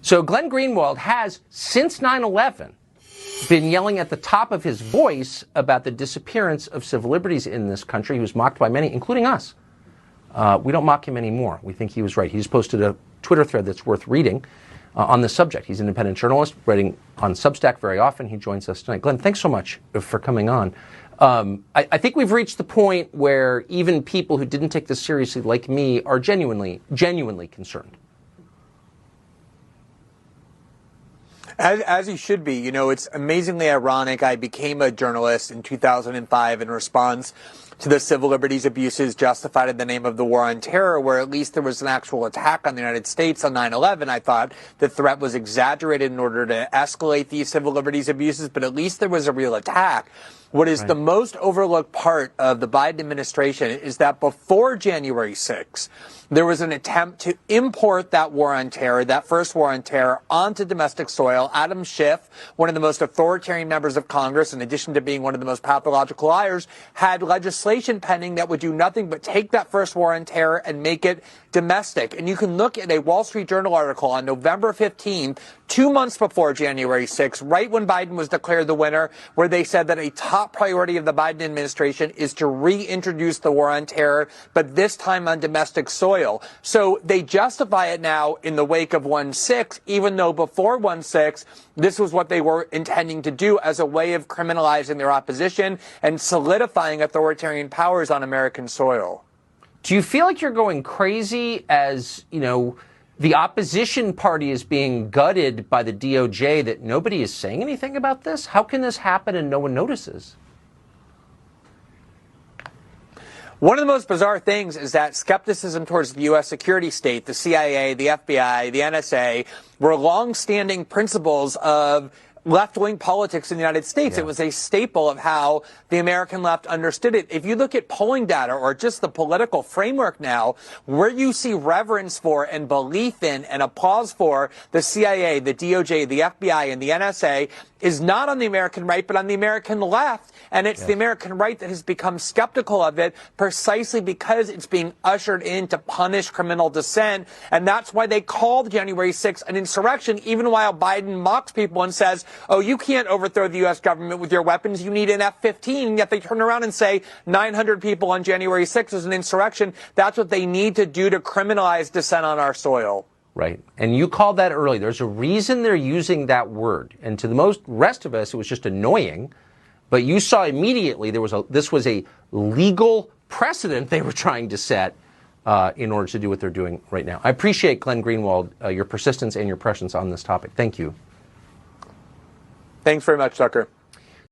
So Glenn Greenwald has, since 9/11, been yelling at the top of his voice about the disappearance of civil liberties in this country. He was mocked by many, including us. We don't mock him anymore. We think he was right. He just posted a Twitter thread that's worth reading on this subject. He's an independent journalist, writing on Substack very often. He joins us tonight. Glenn, thanks so much for coming on. I think we've reached the point where even people who didn't take this seriously, like me, are genuinely concerned. As you should be. You know, it's amazingly ironic. I became a journalist in 2005 in response to the civil liberties abuses justified in the name of the war on terror, where at least there was an actual attack on the United States on 9/11. I thought the threat was exaggerated in order to escalate these civil liberties abuses, but at least there was a real attack. What is the most overlooked part of the Biden administration is that before January 6th, there was an attempt to import that war on terror, that first war on terror, onto domestic soil. Adam Schiff, one of the most authoritarian members of Congress, in addition to being one of the most pathological liars, had legislation pending that would do nothing but take that first war on terror and make it domestic. And you can look at a Wall Street Journal article on November 15th, 2 months before January 6th, right when Biden was declared the winner, where they said that a top priority of the Biden administration is to reintroduce the war on terror, but this time on domestic soil. So they justify it now in the wake of 1/6, even though before 1/6, this was what they were intending to do as a way of criminalizing their opposition and solidifying authoritarian powers on American soil. Do you feel like you're going crazy as, you know, the opposition party is being gutted by the DOJ, that nobody is saying anything about this? How can this happen and no one notices? One of the most bizarre things is that skepticism towards the U.S. security state, the CIA, the FBI, the NSA, were long-standing principles of left-wing politics in the United States. Yeah. It was a staple of how the American left understood it. If you look at polling data or just the political framework now, where you see reverence for and belief in and applause for the CIA, the DOJ, the FBI, and the NSA is not on the American right, but on the American left. And it's the American right that has become skeptical of it precisely because it's being ushered in to punish criminal dissent. And that's why they called January 6th an insurrection, even while Biden mocks people and says, oh, you can't overthrow the U.S. government with your weapons. You need an F-15. And yet they turn around and say 900 people on January 6th is an insurrection. That's what they need to do to criminalize dissent on our soil. Right. And you called that early. There's a reason they're using that word. And to the most rest of us, it was just annoying. But you saw immediately this was a legal precedent they were trying to set in order to do what they're doing right now. I appreciate, Glenn Greenwald, your persistence and your presence on this topic. Thank you. Thanks very much, Tucker.